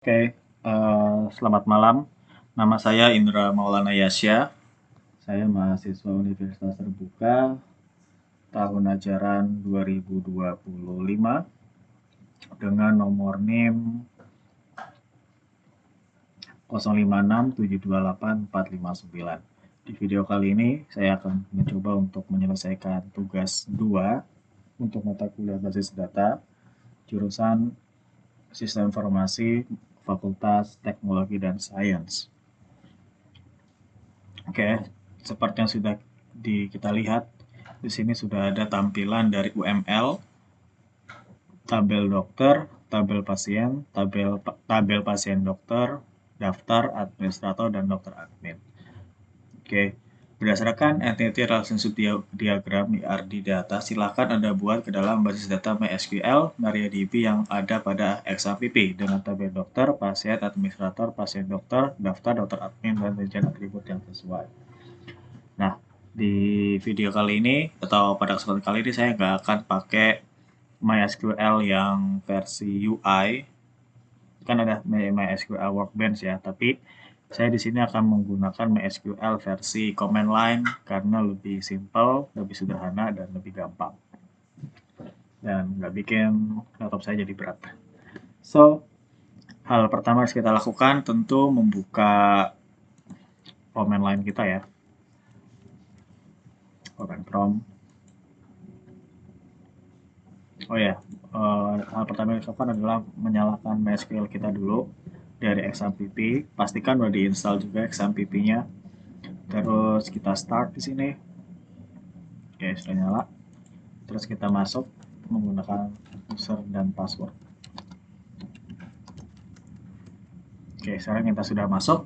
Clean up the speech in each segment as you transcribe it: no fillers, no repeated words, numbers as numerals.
Oke, selamat malam. Nama saya Indra Maulana Yasya. Saya mahasiswa Universitas Terbuka tahun ajaran 2025 dengan nomor NIM 0567284459. Di video kali ini saya akan mencoba untuk menyelesaikan tugas 2 untuk mata kuliah basis data jurusan Sistem Informasi Fakultas Teknologi dan Sains. Oke, seperti yang sudah kita lihat, di sini sudah ada tampilan dari UML, tabel dokter, tabel pasien, tabel pasien dokter, daftar administrator, dan dokter admin. Oke, berdasarkan Entity Relationship Diagram ERD data, silakan Anda buat ke dalam basis data MySQL MariaDB yang ada pada XAMPP dengan tabel dokter, pasien, administrator, pasien dokter, daftar, dokter admin, dan rincian atribut yang sesuai. Nah, di video kali ini atau pada kesempatan kali ini saya nggak akan pakai MySQL yang versi UI, kan ada MySQL Workbench ya, tapi saya di sini akan menggunakan MySQL versi command line karena lebih simple, lebih sederhana, dan lebih gampang. Dan nggak bikin laptop saya jadi berat. So, hal pertama harus kita lakukan tentu membuka command line kita ya. Open Chrome. Oh ya, hal pertama yang dilakukan adalah menyalakan MySQL kita dulu dari XAMPP. Pastikan udah diinstal juga XAMPP-nya. Terus kita start di sini. Oke, sudah nyala. Terus kita masuk menggunakan user dan password. Oke, sekarang kita sudah masuk.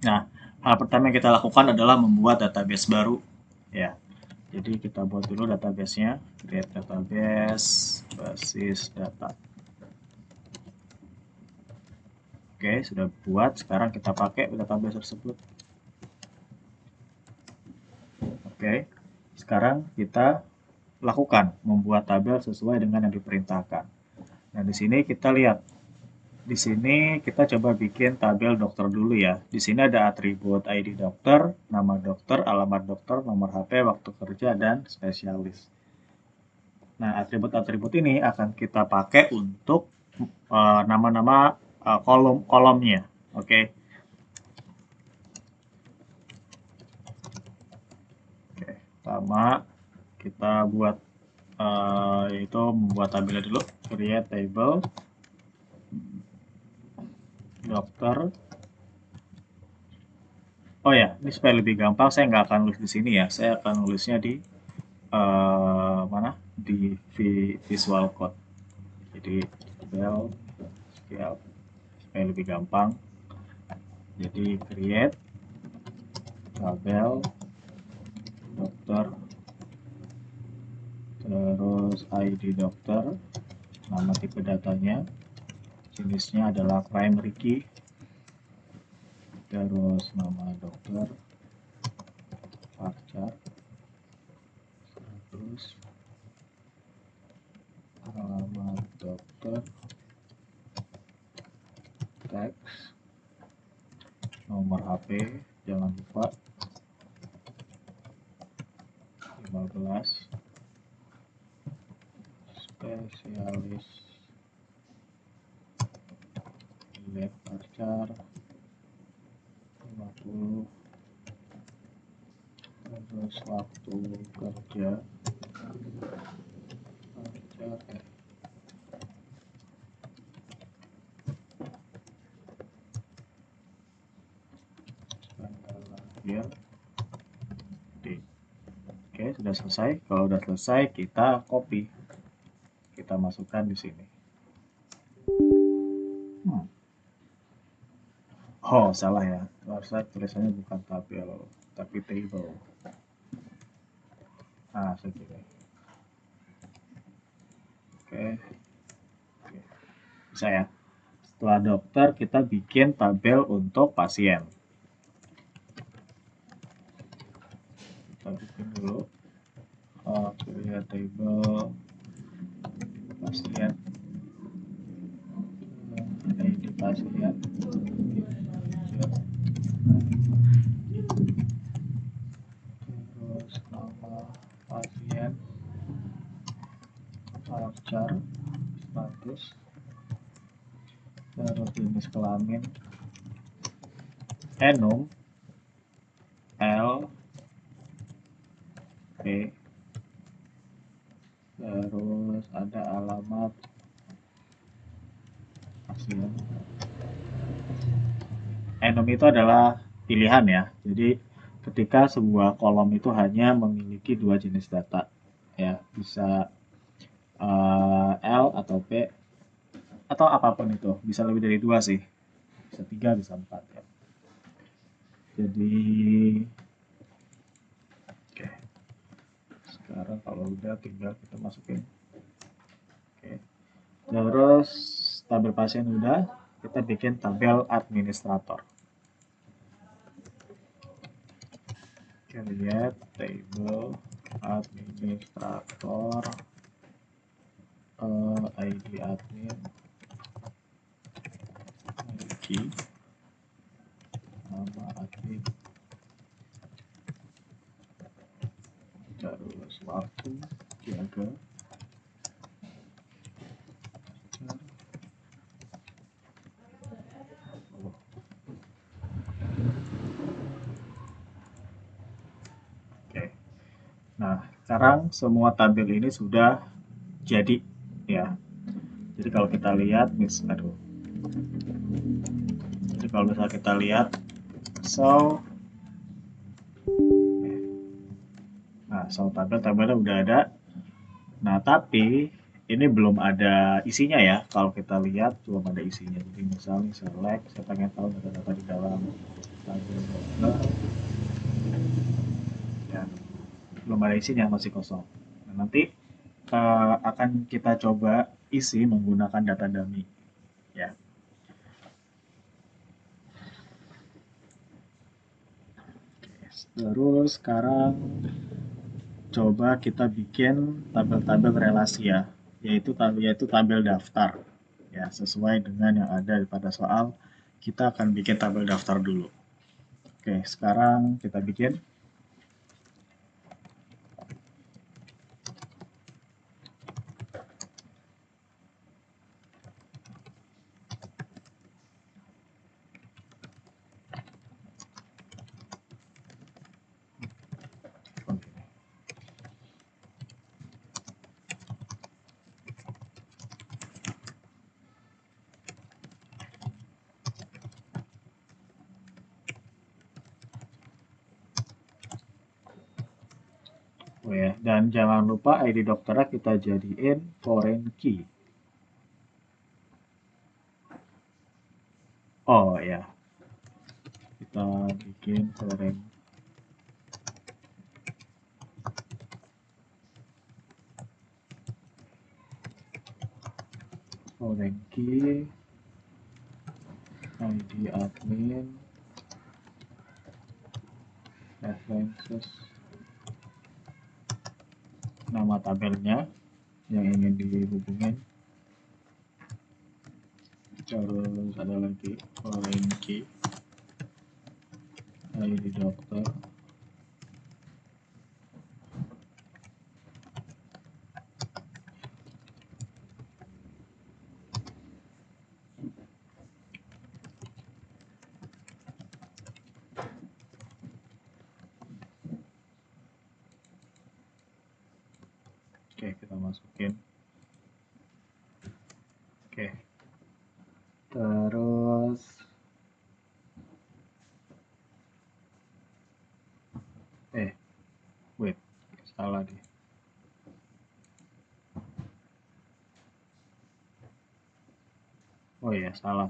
Nah, hal pertama yang kita lakukan adalah membuat database baru. Ya, jadi kita buat dulu database-nya. Create database, basis data. Oke, sudah buat. Sekarang kita pakai database tersebut. Oke, sekarang kita lakukan membuat tabel sesuai dengan yang diperintahkan. Nah, di sini kita lihat. Di sini kita coba bikin tabel dokter dulu ya. Di sini ada atribut ID dokter, nama dokter, alamat dokter, nomor HP, waktu kerja, dan spesialis. Nah, atribut-atribut ini akan kita pakai untuk nama-nama kolom-kolomnya. Oke. Oke, pertama kita buat yaitu membuat tabelnya dulu. Create table dokter. Oh ya, ini supaya lebih gampang, saya nggak akan nulis di sini ya. Saya akan nulisnya di mana? Di Visual Code. Jadi tabel scale supaya lebih gampang. Jadi create tabel dokter, terus ID dokter, nama tipe datanya, jenisnya adalah primary key, terus nama dokter, varchar, terus alamat dokter, teks, nomor HP, jangan lupa 15, spesialis, lab varchar 50, terus waktu kerja varchar tanggal lahir D. Oke, sudah selesai. Kalau sudah selesai, kita copy. Kita masukkan di sini. Oh, salah ya. Harusnya tulisannya bukan tabel, tapi table. Nah, segini. Oke. Oke. Bisa ya. Setelah dokter, kita bikin tabel untuk pasien. Kita bikin dulu. Create table pasien. pasien, terus nama pasien, voucher, status, terus jenis kelamin, enum, L, P, terus ada alamat pasien. Enum itu adalah pilihan ya, jadi ketika sebuah kolom itu hanya memiliki dua jenis data ya, bisa L atau P atau apapun itu, bisa lebih dari dua sih, bisa tiga, bisa empat ya. Jadi oke, sekarang kalau udah tinggal kita masukin. Oke, terus tabel pasien udah, kita bikin tabel administrator. Kita lihat table administrator, ID admin, key, nama admin, terus waktu jaga, oke. Nah, sekarang semua tabel ini sudah jadi ya. Jadi kalau kita lihat, jadi kalau misalnya kita lihat, nah, tabelnya udah ada. Nah, tapi ini belum ada isinya ya. Kalau kita lihat belum ada isinya. Jadi misalnya select, saya pengen tahu data-data di dalam tabel dokter, ya belum ada isinya, masih kosong. Nah, nanti akan kita coba isi menggunakan data dummy ya. Terus sekarang coba kita bikin tabel-tabel relasi ya, yaitu tabel daftar ya, sesuai dengan yang ada pada soal. Kita akan bikin tabel daftar dulu. Oke, sekarang kita bikin. Oh ya, dan jangan lupa ID dokternya kita jadiin foreign key. Oh ya, kita bikin foreign key, ID admin, references, nama tabelnya yang ingin dihubungin, terus ada lagi foreign key, ID dokter, oke kita masukin. Oke, terus wait, salah deh. Oh iya, salah.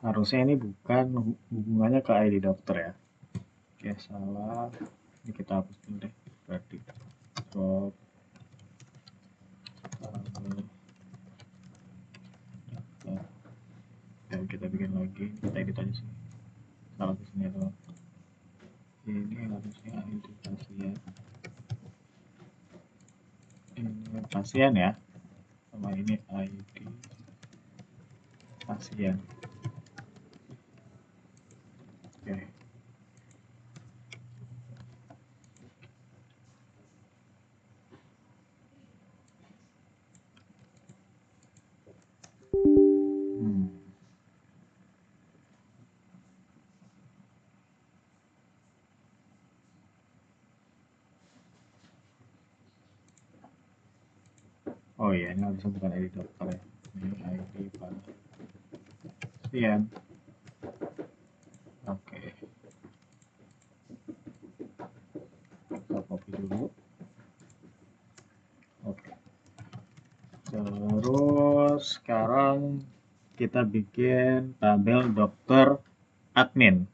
Harusnya ini bukan hubungannya ke ID dokter ya. Oke, salah. Ini kita hapus dulu deh. Berarti drop ya, kita bikin lagi. Kita edit aja sih. Salah di sini doang. Ini harusnya ID pasien. Ini pasien ya. sama ini ID pasien. Oke. Oh iya, ini harusnya bukan ID dokter ya. Ini ID pasien. Oke, kita copy dulu. Oke. Terus sekarang kita bikin tabel dokter admin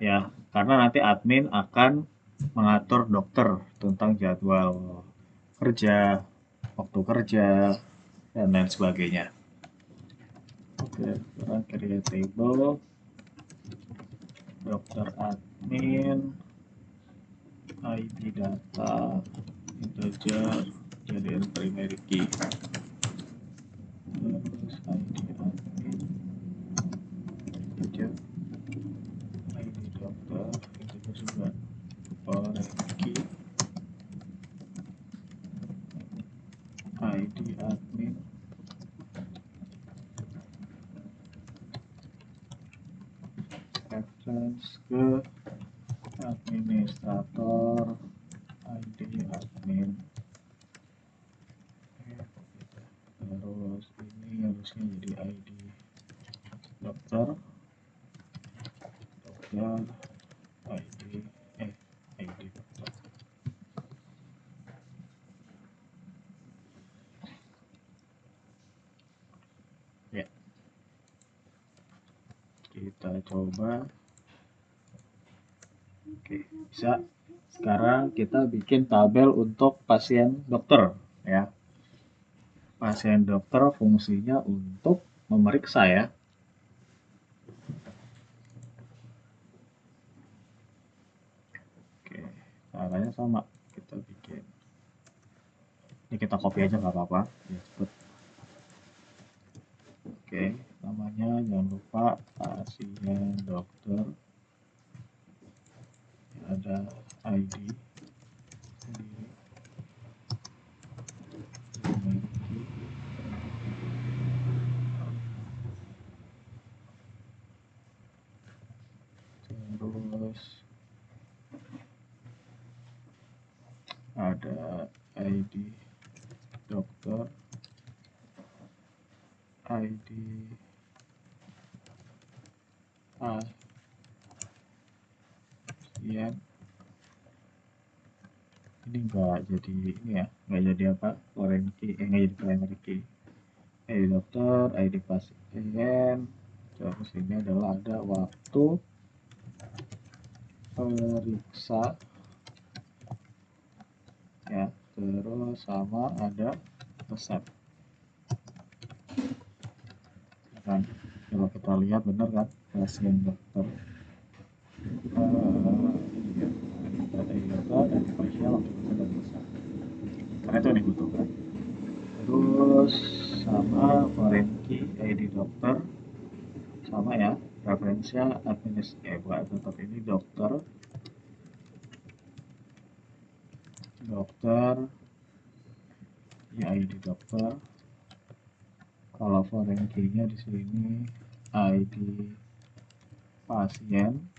ya, karena nanti admin akan mengatur dokter tentang jadwal kerja, waktu kerja, dan lain sebagainya. Oke, sekarang create table dokter admin ID data integer jadiin primary key, terus ID admin integer ID dokter integer juga foreign key ID admin reference ke administrator ID admin. Terus ini harusnya jadi ID dokter ID dokter. Ya, kita coba. Oke, bisa. Sekarang kita bikin tabel untuk pasien dokter ya. Pasien dokter fungsinya untuk memeriksa ya. Oke, caranya sama. Kita bikin. Ini kita copy aja nggak apa-apa. Ya, cepet. Oke, namanya jangan lupa pasien dokter. Ada ID sendiri. Terus ada ID dokter, ID pasien. Ini enggak jadi ini ya, enggak jadi apa, foreign key, enggak jadi primary key. ID dokter, ID pasien. Terus ini adalah ada waktu periksa ya, terus sama ada resep. Kan kalau kita lihat benar kan, pasien dokter iya, ada data dari pasien waktu kita bisa, karena itu yang dibutuhkan. Terus sama foreign key ID dokter sama ya, referensinya buat tetap ini dokter ya, ID dokter. Kalau foreign key-nya di sini ID pasien.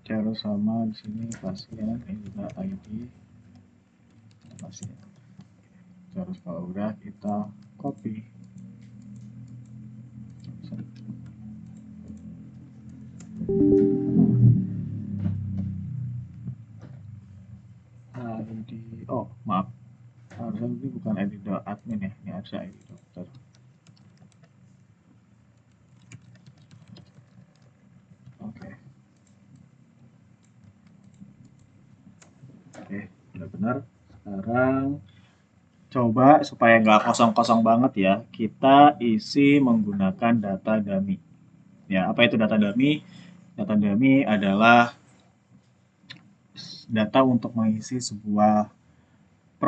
Terus sama di sini pasien, ini juga ID pasien. Terus kalau udah kita copy. ID, oh maaf, harusnya ini bukan ID admin ya, ini harusnya ID dokter. Oke, udah benar. Sekarang coba supaya nggak kosong-kosong banget ya, kita isi menggunakan data dummy. Ya, apa itu data dummy? Data dummy adalah data untuk mengisi sebuah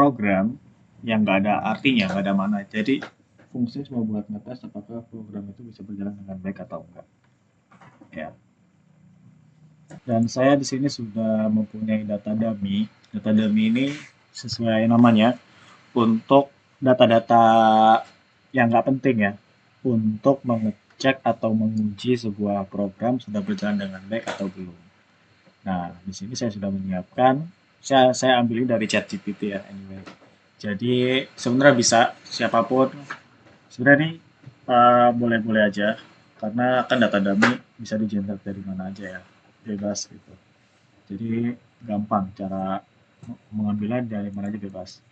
program yang nggak ada artinya, nggak ada mana. Jadi fungsinya cuma buat ngetes apakah program itu bisa berjalan dengan baik atau enggak. Ya. Dan saya di sini sudah mempunyai data dummy. Data dummy ini sesuai namanya untuk data-data yang nggak penting ya, untuk mengecek atau menguji sebuah program sudah berjalan dengan baik atau belum. Nah, di sini saya sudah menyiapkan, saya ambil dari ChatGPT ya, anyway. Jadi sebenarnya bisa siapapun, sebenarnya ini boleh-boleh aja, karena kan data dummy bisa di-generate dari mana aja ya, bebas gitu. Jadi gampang cara mengambilnya dari mana aja bebas.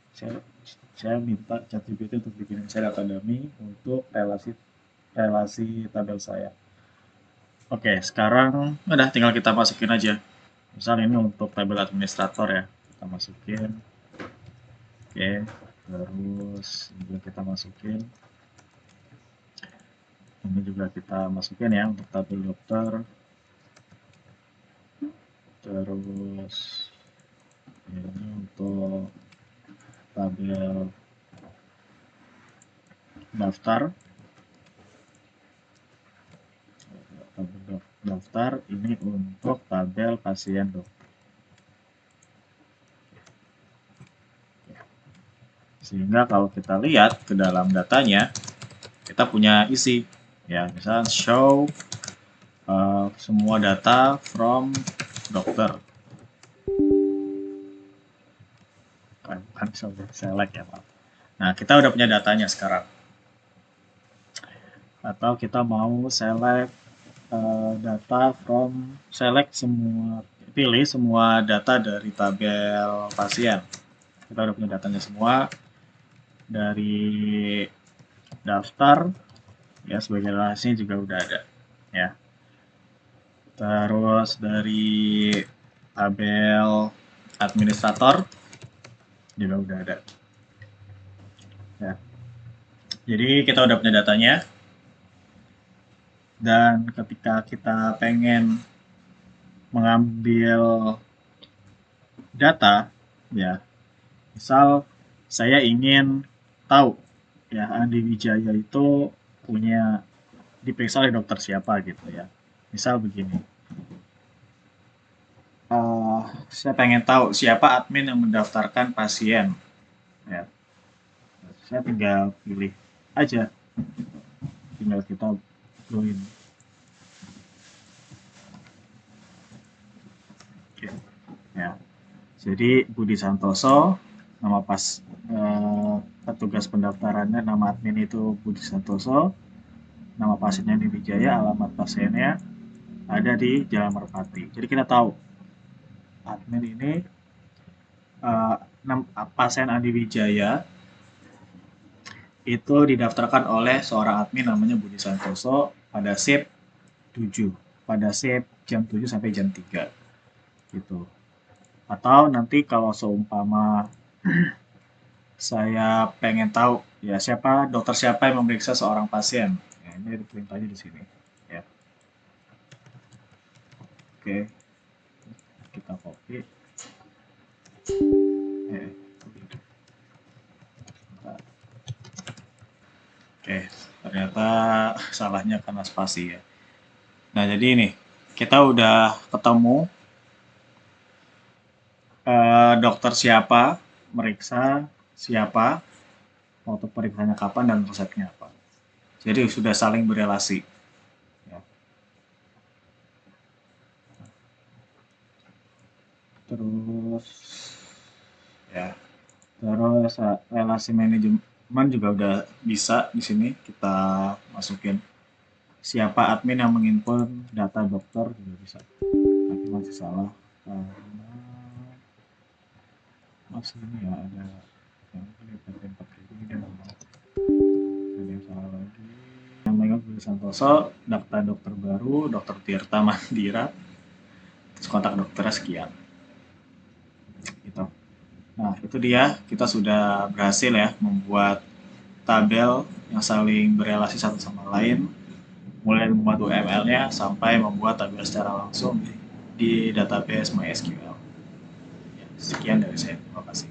Saya minta ChatGPT untuk bikin saya data dummy untuk relasi relasi tabel saya. Oke, sekarang udah tinggal kita masukin aja. Misal ini untuk tabel administrator ya, kita masukin. Oke, terus juga kita masukin. Ini juga kita masukin ya untuk tabel dokter. Terus ini untuk tabel daftar. Tabel daftar ini untuk tabel pasien dok. Sehingga kalau kita lihat ke dalam datanya, kita punya isi ya, misalnya show semua data from dokter. Kan select ya, Pak. Nah, kita udah punya datanya sekarang. Atau kita mau select data from, select semua, pilih semua data dari tabel pasien. Kita udah punya datanya semua dari daftar ya, sebagai relasinya juga udah ada ya. Terus dari tabel administrator juga udah ada ya. Jadi kita udah punya datanya, dan ketika kita pengen mengambil data ya, misal saya ingin tahu ya Andi Wijaya itu punya diperiksa oleh dokter siapa gitu ya, misal begini, saya pengen tahu siapa admin yang mendaftarkan pasien ya, saya tinggal pilih aja, tinggal kita join. Oke. Ya, jadi Budi Santoso, nama petugas pendaftarannya, nama admin itu Budi Santoso, nama pasiennya di Wijaya, alamat pasiennya ada di Jalan Merpati. Jadi kita tahu admin ini uh, pasien Andi Wijaya itu didaftarkan oleh seorang admin namanya Budi Santoso pada shift 7, pada shift jam 7 sampai jam 3 gitu. Atau nanti kalau seumpama saya pengen tahu ya dokter siapa yang memeriksa seorang pasien, ya, ini diprint aja di sini ya. Oke, kita copy. Oke, ternyata salahnya karena spasi ya. Nah, jadi ini kita udah ketemu dokter siapa, meriksa siapa, waktu periksanya kapan, dan resepnya apa. Jadi sudah saling berelasi. Ya. Terus ya, terus relasi manajemen juga udah bisa di sini kita masukin. Siapa admin yang menginput data dokter juga bisa. Tapi masih salah karena masih ini ya, ada yang pakai ini dan ada yang salah lagi. Yang megang Budi Santoso, daftar dokter baru, dokter Tirta Mandira, terus kontak dokternya sekian. Gitu. Nah, itu dia, kita sudah berhasil ya membuat tabel yang saling berelasi satu sama lain, mulai membuat UML-nya sampai membuat tabel secara langsung di database MySQL. Ya, sekian dari saya, terima kasih.